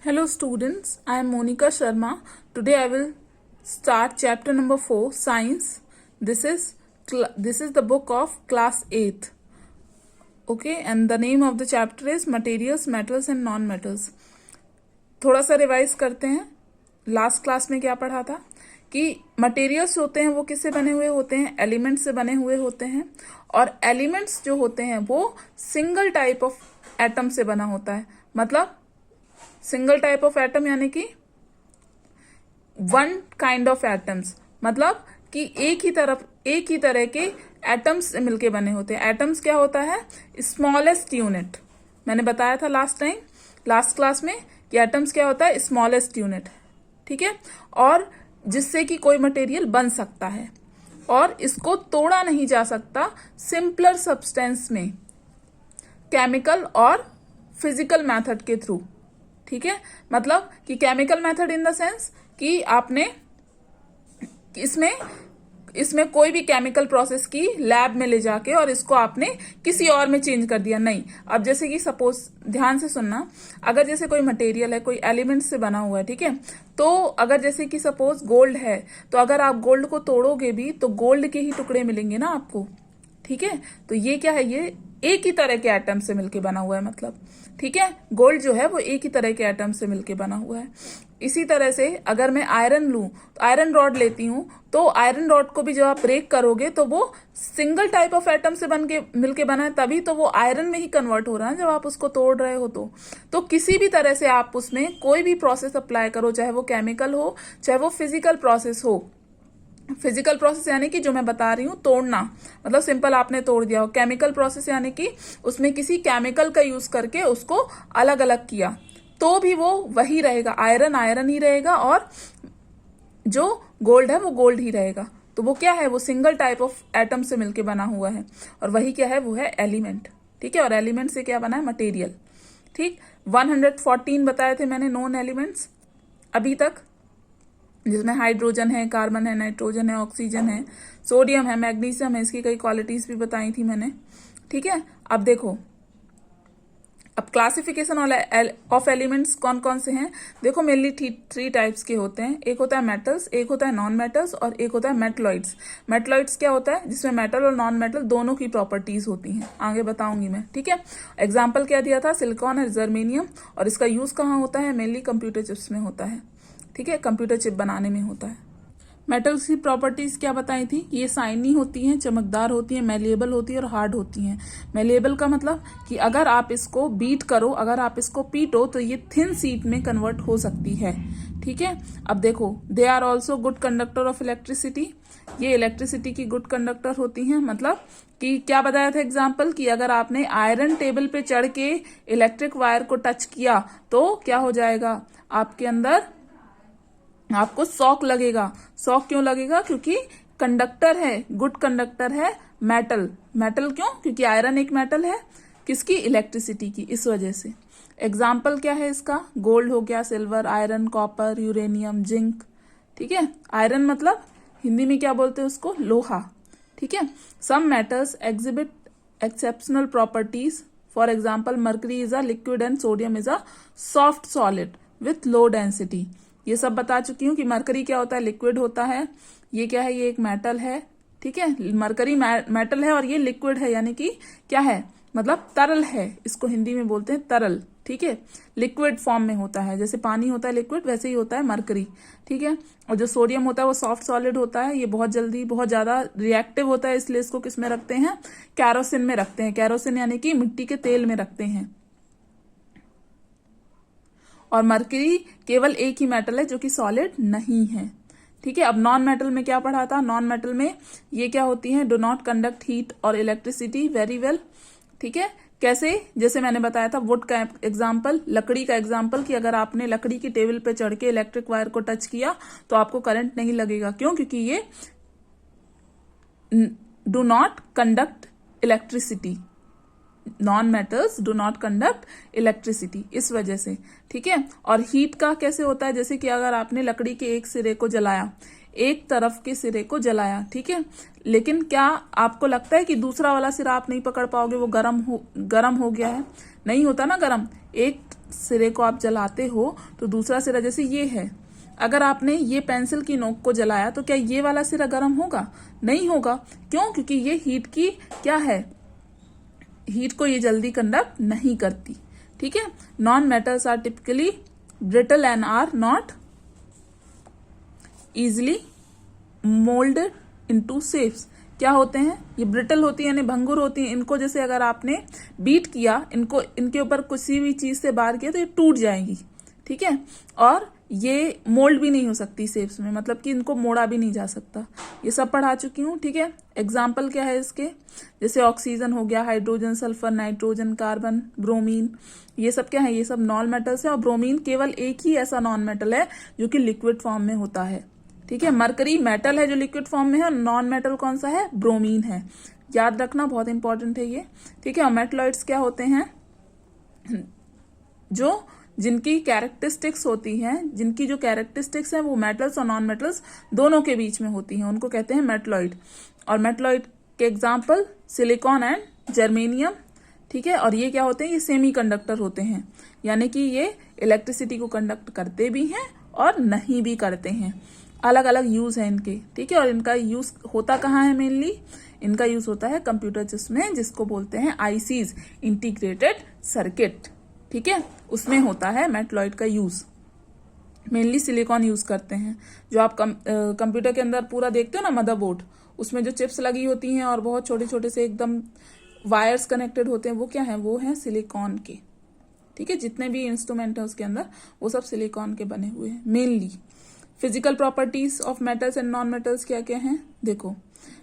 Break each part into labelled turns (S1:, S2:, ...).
S1: Hello students, I am Monica Sharma. Today I will start chapter number 4, Science. This is the book of class 8th. Okay, and the name of the chapter is Materials, Metals and Non-Metals. थोड़ा सा revise करते हैं. Last class में क्या पढ़ा था कि materials होते हैं वो किससे बने हुए होते हैं, एलिमेंट्स से बने हुए होते हैं. और एलिमेंट्स जो होते हैं वो सिंगल टाइप ऑफ एटम से बना होता है. मतलब सिंगल टाइप ऑफ एटम यानी कि वन काइंड ऑफ एटम्स, मतलब कि एक ही तरह के एटम्स से मिलके बने होते हैं. एटम्स क्या होता है? Smallest unit. मैंने बताया था लास्ट क्लास में कि एटम्स क्या होता है? Smallest unit. ठीक है, और जिससे कि कोई मटेरियल बन सकता है और इसको तोड़ा नहीं जा सकता सिंपलर सब्सटेंस में, केमिकल और फिजिकल मेथड के थ्रू. ठीक है, मतलब कि chemical method in the sense कि आपने इसमें कोई भी केमिकल प्रोसेस की लैब में ले जाके और इसको आपने किसी और में चेंज कर दिया. नहीं. अब जैसे कि सपोज, ध्यान से सुनना, अगर जैसे कोई मटेरियल है, कोई एलिमेंट से बना हुआ है, ठीक है, तो अगर जैसे कि सपोज गोल्ड है, तो अगर आप गोल्ड को तोड़ोगे भी तो गोल्ड के ही टुकड़े मिलेंगे ना आपको. ठीक है, तो ये क्या है? ये एक ही तरह के एटम से मिलके बना हुआ है. मतलब ठीक है, गोल्ड जो है वो एक ही तरह के एटम से मिलके बना हुआ है. इसी तरह से अगर मैं आयरन लूं, तो आयरन रॉड लेती हूं, तो आयरन रॉड को भी जब आप ब्रेक करोगे तो वो सिंगल टाइप ऑफ एटम से मिलके बना है, तभी तो वो आयरन में ही कन्वर्ट हो रहा है जब आप उसको तोड़ रहे हो. तो किसी भी तरह से आप उसमें कोई भी प्रोसेस अप्लाई करो, चाहे वो केमिकल हो चाहे वो फिजिकल प्रोसेस हो. फिजिकल प्रोसेस यानी कि जो मैं बता रही हूँ तोड़ना, मतलब सिंपल आपने तोड़ दिया हो. केमिकल प्रोसेस यानी कि उसमें किसी केमिकल का यूज करके उसको अलग अलग किया, तो भी वो वही रहेगा. आयरन आयरन ही रहेगा और जो गोल्ड है वो गोल्ड ही रहेगा. तो वो क्या है? वो सिंगल टाइप ऑफ एटम से मिलके बना हुआ है. और वही क्या है? वो है एलिमेंट. ठीक है, और एलिमेंट से क्या बना है? मटेरियल. ठीक, 114 बताए थे मैंने नॉन एलिमेंट्स अभी तक, जिसमें हाइड्रोजन है, कार्बन है, नाइट्रोजन है, ऑक्सीजन है, सोडियम है, मैग्नीशियम है. इसकी कई क्वालिटीज भी बताई थी मैंने. ठीक है, अब देखो, अब क्लासिफिकेशन ऑफ एलिमेंट्स कौन कौन से हैं. देखो, मेनली थ्री टाइप्स के होते हैं. एक होता है मेटल्स, एक होता है नॉन मेटल्स और एक होता है मेटलॉइड्स. मेटलॉइड्स क्या होता है? जिसमें मेटल और नॉन मेटल दोनों की प्रॉपर्टीज होती हैं. आगे बताऊंगी मैं. ठीक है, एग्जाम्पल क्या दिया था? सिलिकॉन है, जर्मेनियम. और इसका यूज कहाँ होता है? मेनली कंप्यूटर चिप्स में होता है. ठीक है, कंप्यूटर चिप बनाने में होता है. मेटल्स की प्रॉपर्टीज क्या बताई थी? ये शाइनी होती हैं, चमकदार होती हैं, मेलिएबल होती है और हार्ड होती हैं. मेलिएबल का मतलब कि अगर आप इसको बीट करो, अगर आप इसको पीटो, तो ये थिन शीट में कन्वर्ट हो सकती है. ठीक है, अब देखो, they are also good conductor of electricity. ये इलेक्ट्रिसिटी की गुड कंडक्टर होती हैं. मतलब कि क्या बताया था एग्जाम्पल, कि अगर आपने आयरन टेबल पे चढ़ के इलेक्ट्रिक वायर को टच किया तो क्या हो जाएगा? आपके अंदर आपको शॉक लगेगा. शॉक क्यों लगेगा? क्योंकि कंडक्टर है, गुड कंडक्टर है मेटल. मेटल क्यों? क्योंकि आयरन एक मेटल है. किसकी? इलेक्ट्रिसिटी की. इस वजह से एग्जाम्पल क्या है इसका? गोल्ड हो गया, silver, iron, copper, uranium, zinc. ठीक है, आयरन मतलब हिंदी में क्या बोलते हैं उसको? लोहा. ठीक है, some metals exhibit exceptional properties. For example, mercury is a liquid and sodium is a soft solid with low density. ये सब बता चुकी हूँ कि मरकरी क्या होता है? लिक्विड होता है. ये क्या है? ये एक मेटल है. ठीक है, मरकरी मेटल है और ये लिक्विड है, यानी कि क्या है? मतलब तरल है. इसको हिंदी में बोलते हैं तरल. ठीक है, लिक्विड फॉर्म में होता है. जैसे पानी होता है लिक्विड, वैसे ही होता है मरकरी. ठीक है, और जो सोडियम होता है वो सॉफ्ट सॉलिड होता है. ये बहुत ज्यादा रिएक्टिव होता है, इसलिए इसको किस में रखते हैं? कैरोसिन में रखते हैं. कैरोसिन यानी कि मिट्टी के तेल में रखते हैं. और मरकरी केवल एक ही मेटल है जो कि सॉलिड नहीं है. ठीक है, अब नॉन मेटल में क्या पढ़ा था? नॉन मेटल में ये क्या होती है? डू नॉट कंडक्ट हीट और इलेक्ट्रिसिटी वेरी वेल. ठीक है, कैसे? जैसे मैंने बताया था वुड का एग्जाम्पल, लकड़ी का एग्जाम्पल, कि अगर आपने लकड़ी की टेबल पे चढ़ के इलेक्ट्रिक वायर को टच किया तो आपको करंट नहीं लगेगा. क्यों? क्योंकि ये do not conduct electricity. Non metals do not conduct electricity, इस वजह से. ठीक है, और हीट का कैसे होता है? जैसे कि अगर आपने लकड़ी के एक सिरे को जलाया, एक तरफ के सिरे को जलाया, ठीक है, लेकिन क्या आपको लगता है कि दूसरा वाला सिरा आप नहीं पकड़ पाओगे? वो गर्म हो गया है. नहीं होता ना गर्म। एक सिरे को आप जलाते हो तो दूसरा सिरा, जैसे ये है, अगर आपने ये पेंसिल की नोक को जलाया तो क्या ये वाला सिरा गर्म होगा? नहीं होगा। क्यों? क्योंकि ये हीट की क्या है, हीट को ये जल्दी कंडक्ट नहीं करती। ठीक है। Non metals are typically brittle and are not easily moulded into shapes. क्या होते हैं? ये ब्रिटल होती है यानी भंगुर होती है। इनको जैसे अगर आपने बीट किया, इनको इनके ऊपर किसी भी चीज से बार किया तो ये टूट जाएंगी। ठीक है। और ये मोल्ड भी नहीं हो सकती शेप्स में, मतलब कि इनको मोड़ा भी नहीं जा सकता। ये सब पढ़ा चुकी हूँ। ठीक है। एग्जाम्पल क्या है इसके? जैसे ऑक्सीजन हो गया, hydrogen, sulphur, nitrogen, carbon, bromine, ये सब क्या है? ये सब नॉन मेटल्स है। और ब्रोमीन केवल एक ही ऐसा नॉन मेटल है जो कि लिक्विड फॉर्म में होता है। ठीक है। मरकरी मेटल है जो लिक्विड फॉर्म में है, और नॉन मेटल कौन सा है? ब्रोमीन है। याद रखना, बहुत इंपॉर्टेंट है ये। ठीक है। और मेटलॉइड्स क्या होते हैं? जो जिनकी कैरेक्टरिस्टिक्स होती हैं, जिनकी जो कैरेक्टरिस्टिक्स हैं वो मेटल्स और नॉन मेटल्स दोनों के बीच में होती हैं, उनको कहते हैं मेटलॉइड। और मेटलॉइड के एग्जाम्पल सिलिकॉन एंड जर्मेनियम। ठीक है। और ये क्या होते हैं? ये सेमी कंडक्टर होते हैं, यानी कि ये इलेक्ट्रिसिटी को कंडक्ट करते भी हैं और नहीं भी करते हैं। अलग अलग यूज है इनके। ठीक है। और इनका यूज होता कहाँ है? मेनली इनका यूज होता है कंप्यूटर चिप्स में, जिसको बोलते हैं आईसीज, इंटीग्रेटेड सर्किट। ठीक है। उसमें होता है मेटलॉइड का यूज। मेनली सिलिकॉन यूज करते हैं। जो आप कंप्यूटर के अंदर पूरा देखते हो ना, मदरबोर्ड, उसमें जो चिप्स लगी होती हैं और बहुत छोटे छोटे से एकदम वायर्स कनेक्टेड होते हैं, वो क्या है? वो है सिलिकॉन के। ठीक है। जितने भी इंस्ट्रूमेंट है उसके अंदर वो सब सिलिकॉन के बने हुए हैं mainly. Physical properties of metals and non metals क्या क्या हैं? देखो,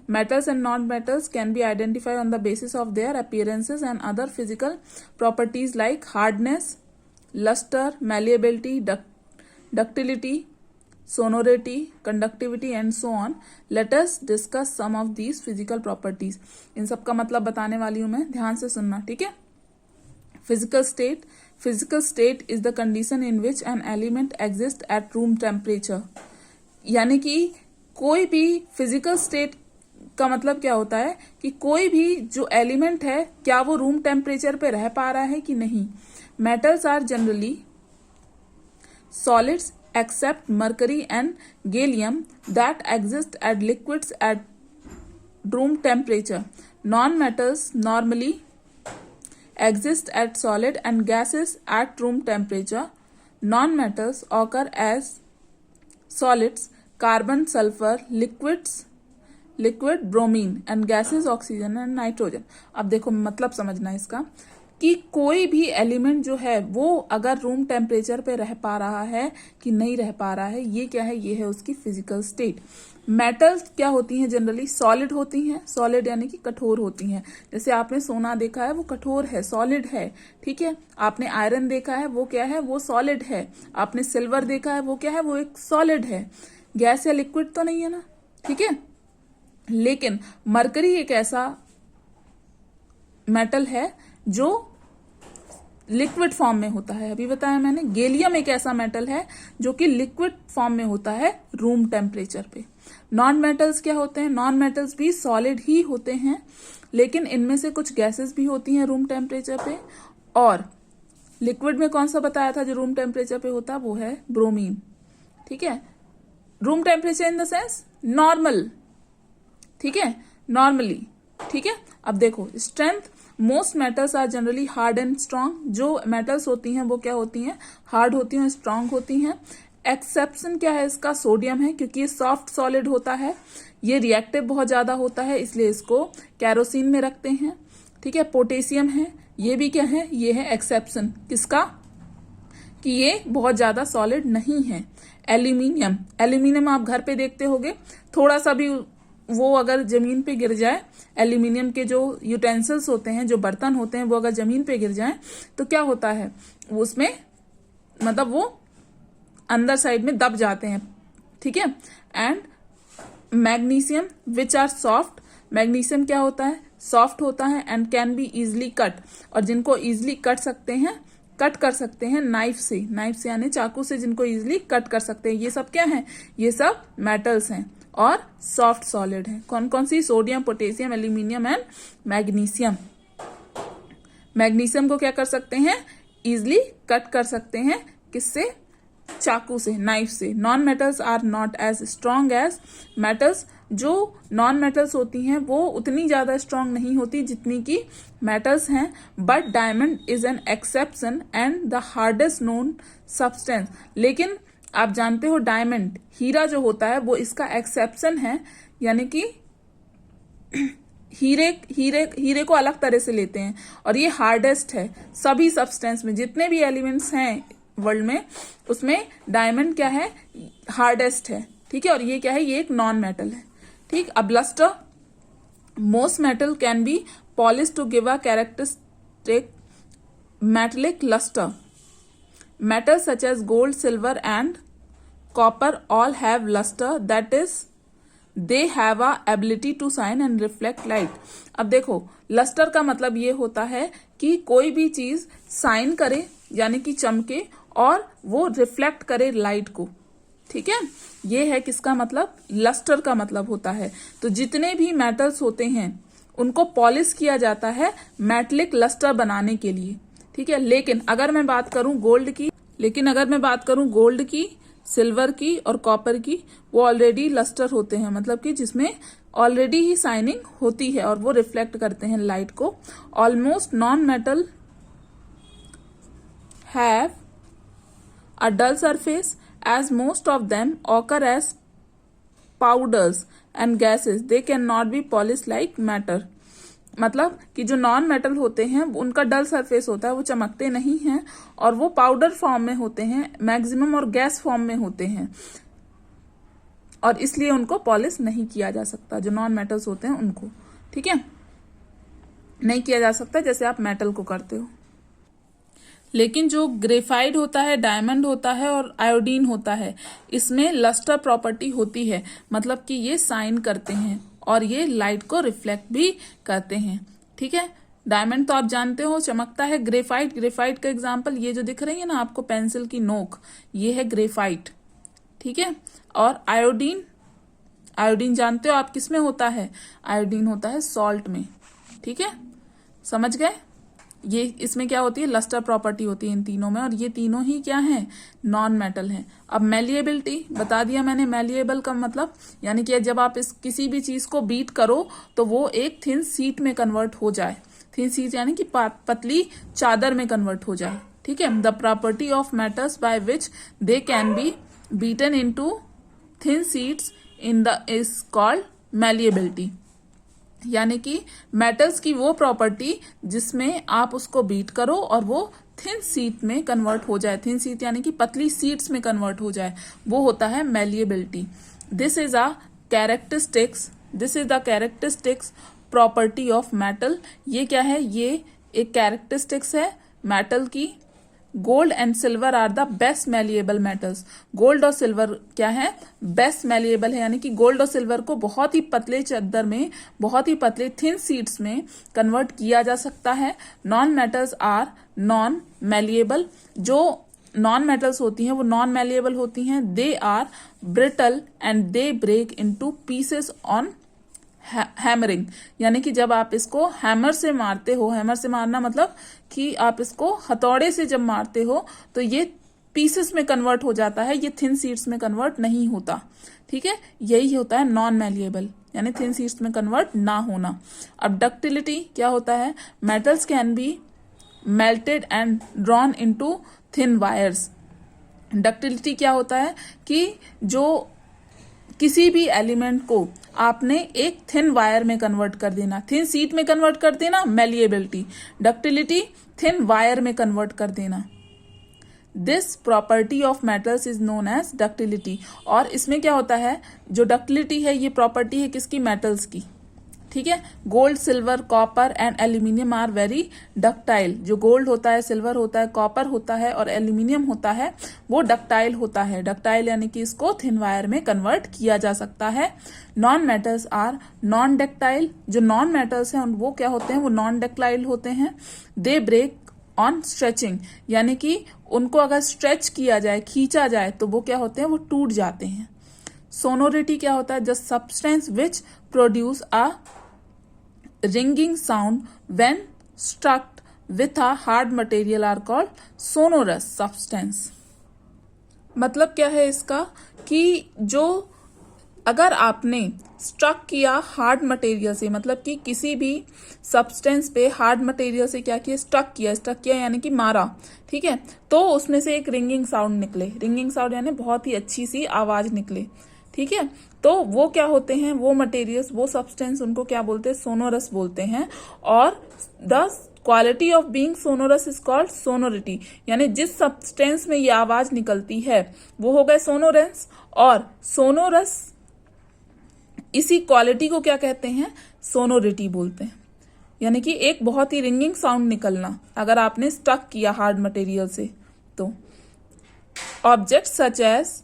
S1: metals and non-metals can be identified on the basis of their appearances and other physical properties like hardness, luster, malleability, ductility, sonority, conductivity and so on. Let us discuss some of these physical properties. इन सब का मतलब बताने वाली हूं मैं, ध्यान से सुनना। ठीक है। Physical state is the condition in which an element exists at room temperature. यानी कि कोई भी फिजिकल स्टेट का मतलब क्या होता है कि कोई भी जो एलिमेंट है, क्या वो रूम टेम्परेचर पे रह पा रहा है कि नहीं। Metals are generally solids except mercury and gallium that exist at liquids at room temperature. Non metals normally exist at solid and gases at room temperature. Non-metals occur as solids, carbon, sulfur, liquid bromine and gases oxygen and nitrogen. अब देखो मतलब समझना इसका कि कोई भी element जो है वो अगर रूम टेम्परेचर पे रह पा रहा है कि नहीं रह पा रहा है, ये क्या है? ये है उसकी फिजिकल स्टेट। मेटल्स क्या होती हैं? जनरली सॉलिड होती हैं। सॉलिड यानी कि कठोर होती हैं। जैसे आपने सोना देखा है, वो कठोर है, सॉलिड है। ठीक है। आपने आयरन देखा है, वो क्या है? वो सॉलिड है। आपने सिल्वर देखा है, वो क्या है? वो एक सॉलिड है। गैस या लिक्विड तो नहीं है ना। ठीक है। लेकिन मरकरी एक ऐसा मेटल है जो लिक्विड फॉर्म में होता है, अभी बताया मैंने। गैलियम एक ऐसा मेटल है जो कि लिक्विड फॉर्म में होता है रूम टेम्परेचर पे। नॉन मेटल्स क्या होते हैं? नॉन मेटल्स भी सॉलिड ही होते हैं, लेकिन इनमें से कुछ गैसेस भी होती हैं रूम टेम्परेचर पे। और लिक्विड में कौन सा बताया था जो रूम टेम्परेचर पे होता है? वो है ब्रोमीन। ठीक है। Room temperature in the sense normal. ठीक है। नॉर्मली। ठीक है। अब देखो strength, most metals are generally hard and strong. जो मेटल्स होती हैं वो क्या होती हैं? हार्ड होती हैं, स्ट्रांग होती हैं। एक्सेप्शन क्या है इसका? सोडियम है, क्योंकि ये सॉफ्ट सॉलिड होता है, ये रिएक्टिव बहुत ज्यादा होता है, इसलिए इसको कैरोसिन में रखते हैं। ठीक है। पोटेशियम है, ये भी क्या है? ये है एक्सेप्शन किसका? कि ये बहुत ज्यादा सॉलिड नहीं है। एल्यूमिनियम, एल्यूमिनियम आप घर पे देखते होगे, थोड़ा सा भी वो अगर जमीन पे गिर जाए, एल्यूमिनियम के जो यूटेंसिल्स होते हैं, जो बर्तन होते हैं, वो अगर जमीन पे गिर जाए तो क्या होता है? उसमें मतलब वो अंदर साइड में दब जाते हैं। ठीक है। And magnesium which are soft, magnesium क्या होता है? सॉफ्ट होता है। And can be easily cut, और जिनको इजिली कट सकते हैं, कट कर सकते हैं नाइफ से, नाइफ से यानी चाकू से जिनको इजिली कट कर सकते हैं। ये सब क्या है? ये सब मेटल्स हैं और सॉफ्ट सॉलिड है। कौन कौन सी? Sodium, potassium, aluminium and magnesium. Magnesium को क्या कर सकते हैं, इजिली कट कर सकते हैं, किससे, चाकू से, नाइफ से। Non metals are not as strong as metals, जो नॉन मेटल्स होती हैं वो उतनी ज्यादा स्ट्रांग नहीं होती जितनी की मेटल्स हैं। But diamond is an exception and the hardest known substance, लेकिन आप जानते हो डायमंड, हीरा जो होता है वो इसका एक्सेप्शन है, यानी कि हीरे को अलग तरह से लेते हैं, और ये हार्डेस्ट है सभी सब्सटेंस में, जितने भी एलिमेंट्स हैं वर्ल्ड में उसमें डायमंड क्या है, हार्डेस्ट है। ठीक है, और ये क्या है, ये एक नॉन मेटल है। ठीक, अब lustre, most metal can be polish to give a characteristic metallic lustre. Metals such as gold, silver and copper all have luster, that is they have a ability to shine and reflect light. अब देखो lustre का मतलब ये होता है कि कोई भी चीज शाइन करे यानी कि चमके और वो रिफ्लेक्ट करे लाइट को। ठीक है, ये है किसका मतलब, लस्टर का मतलब होता है। तो जितने भी मेटल्स होते हैं उनको पॉलिश किया जाता है मेटलिक लस्टर बनाने के लिए। ठीक है, लेकिन अगर मैं बात करूं गोल्ड की, सिल्वर की और कॉपर की, वो ऑलरेडी लस्टर होते हैं, मतलब कि जिसमें ऑलरेडी ही शाइनिंग होती है और वो रिफ्लेक्ट करते हैं लाइट को। Almost non metal have a dull surface as most of them occur as powders and gases, they can not be polish like matter. मतलब कि जो नॉन मेटल होते हैं उनका डल सरफेस होता है, वो चमकते नहीं हैं और वो पाउडर फॉर्म में होते हैं मैक्सिमम, और गैस फॉर्म में होते हैं, और इसलिए उनको पॉलिश नहीं किया जा सकता। जो नॉन मेटल्स होते हैं उनको, ठीक है, नहीं किया जा सकता जैसे आप मेटल को करते हो। लेकिन जो ग्रेफाइट होता है, डायमंड होता है और आयोडीन होता है, इसमें लस्टर प्रॉपर्टी होती है, मतलब कि ये शाइन करते हैं और ये लाइट को रिफ्लेक्ट भी करते हैं। ठीक है, डायमंड तो आप जानते हो चमकता है। ग्रेफाइट का एग्जांपल ये जो दिख रही है ना आपको पेंसिल की नोक, ये है ग्रेफाइट। ठीक है, और आयोडीन जानते हो आप किस में होता है, आयोडीन होता है सॉल्ट में। ठीक है, समझ गए, ये इसमें क्या होती है, लस्टर प्रॉपर्टी होती है इन तीनों में, और ये तीनों ही क्या हैं, नॉन मेटल हैं। अब मेलिएबिलिटी बता दिया मैंने, मेलिएबल का मतलब यानी कि जब आप किसी भी चीज को बीट करो तो वो एक थिन शीट में कन्वर्ट हो जाए। थिन शीट यानी कि पतली चादर में कन्वर्ट हो जाए। ठीक है, the property of metals by which they can be beaten into thin sheets is called malleability. यानी कि मेटल्स की वो प्रॉपर्टी जिसमें आप उसको बीट करो और वो थिन शीट में कन्वर्ट हो जाए, थिन शीट यानी कि पतली शीट्स में कन्वर्ट हो जाए, वो होता है malleability. This is the characteristics property of metal. ये क्या है, ये एक कैरेक्टरिस्टिक्स है मेटल की। Gold and silver are the best malleable metals. Gold और सिल्वर क्या है, बेस्ट मेलिएबल है, यानी कि गोल्ड और सिल्वर को बहुत ही पतले चादर में, बहुत ही पतले थिन शीट्स में कन्वर्ट किया जा सकता है। Non metals are non malleable. जो नॉन मेटल्स होती हैं वो नॉन मेलिएबल होती हैं। They are brittle and they break into pieces on hammering, यानी कि जब आप इसको हैमर से मारते हो, हैमर से मारना मतलब कि आप इसको हथौड़े से जब मारते हो तो ये पीसेस में कन्वर्ट हो जाता है, ये थिन शीट्स में कन्वर्ट नहीं होता। ठीक है, यही होता है नॉन मेलिएबल, यानी थिन शीट्स में कन्वर्ट ना होना। अब डक्टिलिटी क्या होता है, metals can be melted and drawn into thin wires. Ductility क्या होता है कि जो किसी भी एलिमेंट को आपने एक थिन वायर में कन्वर्ट कर देना, थिन शीट में कन्वर्ट कर देना, मेलिएबिलिटी। डक्टिलिटी थिन वायर में कन्वर्ट कर देना। This property of metals is known as ductility. और इसमें क्या होता है, जो डक्टिलिटी है ये प्रॉपर्टी है किसकी, मेटल्स की। ठीक है, gold, silver, copper and aluminium are very ductile. जो गोल्ड होता है, सिल्वर होता है, कॉपर होता है और एल्यूमिनियम होता है, वो डक्टाइल होता है। डक्टाइल यानी कि इसको थिन वायर में कन्वर्ट किया जा सकता है। Non metals are non ductile. जो नॉन मेटल्स हैं वो क्या होते हैं, वो नॉन डक्टाइल होते हैं। दे ब्रेक ऑन स्ट्रेचिंग, यानी कि उनको अगर स्ट्रेच किया जाए, खींचा जाए, तो वो क्या होते हैं, वो टूट जाते हैं। सोनोरिटी क्या होता है, the substance which produce a ringing sound when struck with a hard material are called sonorous substance। मतलब क्या है इसका कि जो अगर आपने स्ट्रक किया हार्ड मटेरियल से, मतलब कि किसी भी सब्सटेंस पे हार्ड मटेरियल से क्या किया, स्ट्रक किया यानी कि मारा, ठीक है, तो उसमें से एक रिंगिंग साउंड निकले, रिंगिंग साउंड यानी बहुत ही अच्छी सी आवाज निकले, ठीक है, तो वो क्या होते हैं, वो मटेरियल्स, वो सब्सटेंस, उनको क्या बोलते हैं, सोनोरस बोलते हैं। और the quality of being sonorous is called sonority, यानी जिस सब्सटेंस में ये आवाज निकलती है वो हो गए सोनोरेंस, और सोनोरस इसी क्वालिटी को क्या कहते हैं, सोनोरिटी बोलते हैं। यानी कि एक बहुत ही रिंगिंग साउंड निकलना अगर आपने स्टक किया हार्ड मटेरियल से। तो objects such as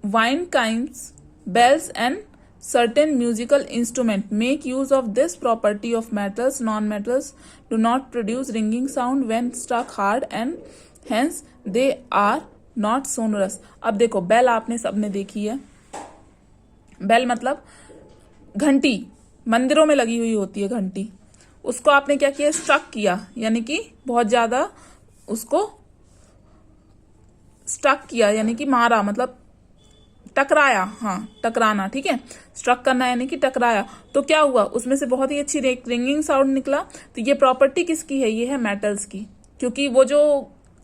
S1: wind chimes, bells and certain musical instrument make use of this property of metals. Non-metals do not produce ringing sound when struck hard and hence they are not sonorous। अब देखो bell आपने सबने देखी है, bell मतलब घंटी, मंदिरों में लगी हुई होती है घंटी, उसको आपने क्या किया, स्ट्रक किया, यानी कि बहुत ज्यादा उसको स्ट्रक किया यानी कि मारा, मतलब टकराया, हाँ टकराना, ठीक है, स्ट्रक करना यानी कि टकराया, तो क्या हुआ, उसमें से बहुत ही अच्छी रिंगिंग साउंड निकला। तो ये प्रॉपर्टी किसकी है, ये है मेटल्स की, क्योंकि वो जो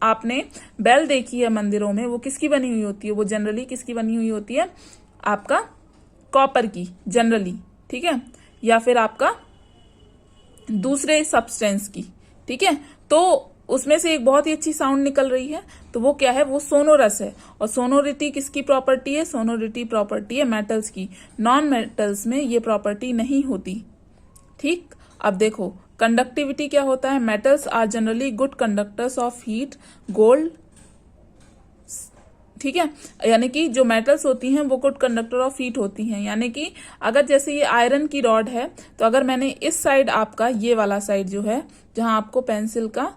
S1: आपने बेल देखी है मंदिरों में वो किसकी बनी हुई होती है, वो जनरली किसकी बनी हुई होती है, आपका कॉपर की जनरली, ठीक है, या फिर आपका दूसरे सब्सटेंस की, ठीक है, तो उसमें से एक बहुत ही अच्छी साउंड निकल रही है, तो वो क्या है, वो सोनोरस है। और सोनोरिटी किसकी प्रॉपर्टी है, सोनोरिटी प्रॉपर्टी है मेटल्स की, नॉन मेटल्स में ये प्रॉपर्टी नहीं होती, ठीक। अब देखो कंडक्टिविटी क्या होता है, metals are generally good conductors of heat, gold, ठीक है, यानी कि जो मेटल्स होती हैं वो गुड कंडक्टर ऑफ हीट होती हैं। यानी कि अगर जैसे ये आयरन की रॉड है, तो अगर मैंने इस साइड आपका ये वाला साइड जो है जहां आपको पेंसिल का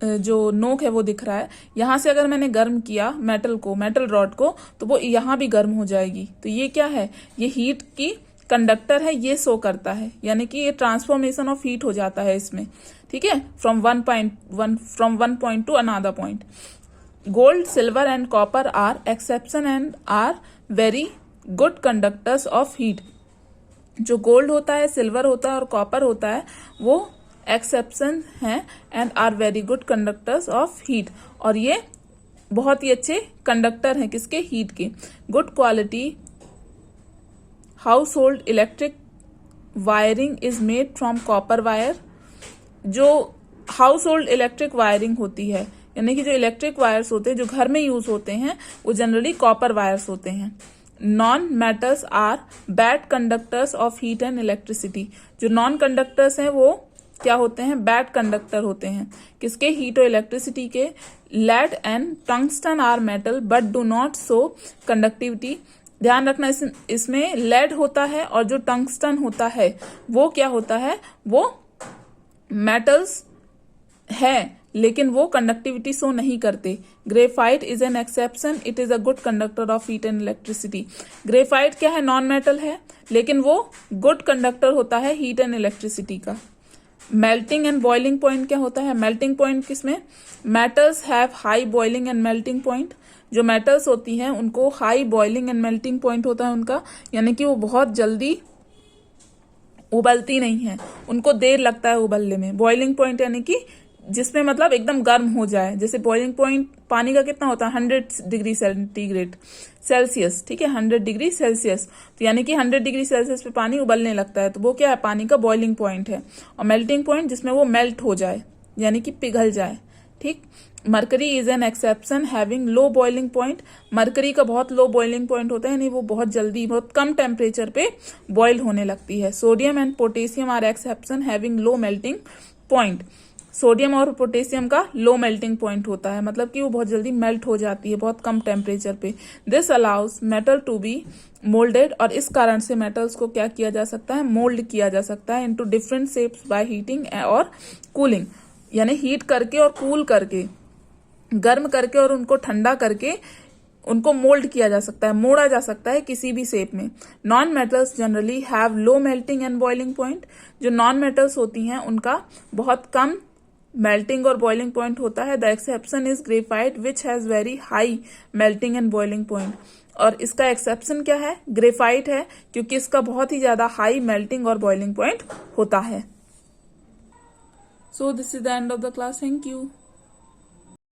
S1: जो नोक है वो दिख रहा है, यहां से अगर मैंने गर्म किया मेटल को, मेटल रॉड को, तो वो यहां भी गर्म हो जाएगी। तो ये क्या है, ये हीट की कंडक्टर है, ये शो करता है, यानी कि ये ट्रांसफॉर्मेशन ऑफ हीट हो जाता है इसमें, ठीक है, from one point to another point. Gold, silver and copper are exception and are very good conductors of heat. जो गोल्ड होता है, सिल्वर होता है और कॉपर होता है, वो एक्सेप्शन हैं and are very good conductors of heat, और ये बहुत ही अच्छे कंडक्टर हैं किसके, हीट के। Good quality house hold electric wiring is made from copper wire. जो हाउस होल्ड इलेक्ट्रिक वायरिंग होती है, यानी कि जो इलेक्ट्रिक वायर्स होते हैं जो घर में यूज होते हैं, वो जनरली कॉपर वायर्स होते हैं। Non metals are bad conductors of heat and electricity. जो नॉन कंडक्टर्स हैं वो क्या होते हैं, बैड कंडक्टर होते हैं किसके, हीट और इलेक्ट्रिसिटी के। Lead and tungsten are metal but do not show conductivity. ध्यान रखना इसमें लेड होता है और जो टंगस्टन होता है वो क्या होता है, वो मेटल्स है लेकिन वो कंडक्टिविटी शो नहीं करते। Graphite is an exception, it is a good conductor of heat and electricity. Graphite क्या है, नॉन मेटल है लेकिन वो गुड कंडक्टर होता है हीट एंड इलेक्ट्रिसिटी का। मेल्टिंग एंड बॉइलिंग पॉइंट क्या होता है, मेल्टिंग पॉइंट किसमें, metals have high boiling and melting point. जो मेटल्स होती हैं उनको high boiling and melting point होता है उनका, यानी कि वो बहुत जल्दी उबलती नहीं है, उनको देर लगता है उबलने में। बॉइलिंग पॉइंट यानी कि जिसमें मतलब एकदम गर्म हो जाए, जैसे बॉइलिंग पॉइंट पानी का कितना होता है, 100 डिग्री सेंटीग्रेड सेल्सियस, ठीक है, 100 डिग्री सेल्सियस, तो यानी कि 100 डिग्री सेल्सियस पे पानी उबलने लगता है, तो वो क्या है, पानी का बॉइलिंग पॉइंट है। और मेल्टिंग पॉइंट जिसमें वो मेल्ट हो जाए यानी कि पिघल जाए, ठीक। Mercury is an exception having low boiling point. Mercury का बहुत लो बॉइलिंग पॉइंट होता है, यानी वो बहुत जल्दी, बहुत कम टेम्परेचर पे बॉइल होने लगती है। Sodium and potassium are exception having low melting point. Sodium और पोटेशियम का लो मेल्टिंग पॉइंट होता है, मतलब कि वो बहुत जल्दी मेल्ट हो जाती है बहुत कम टेम्परेचर पे। This allows metal to be moulded, और इस कारण से मेटल्स को क्या किया जा सकता है, मोल्ड किया जा सकता है into different shapes by heating और कूलिंग, यानी हीट करके और कूल करके, गर्म करके और उनको ठंडा करके उनको मोल्ड किया जा सकता है, मोड़ा जा सकता है किसी भी शेप में। Non metals generally have low melting and boiling point. जो नॉन मेटल्स होती हैं उनका बहुत कम मेल्टिंग और बॉइलिंग पॉइंट होता है। The exception is graphite which has very high melting and boiling point. और इसका एक्सेप्शन क्या है? ग्रेफाइट है, क्योंकि इसका बहुत ही ज्यादा हाई मेल्टिंग और बॉइलिंग पॉइंट होता है। So this is the end of the class. Thank you.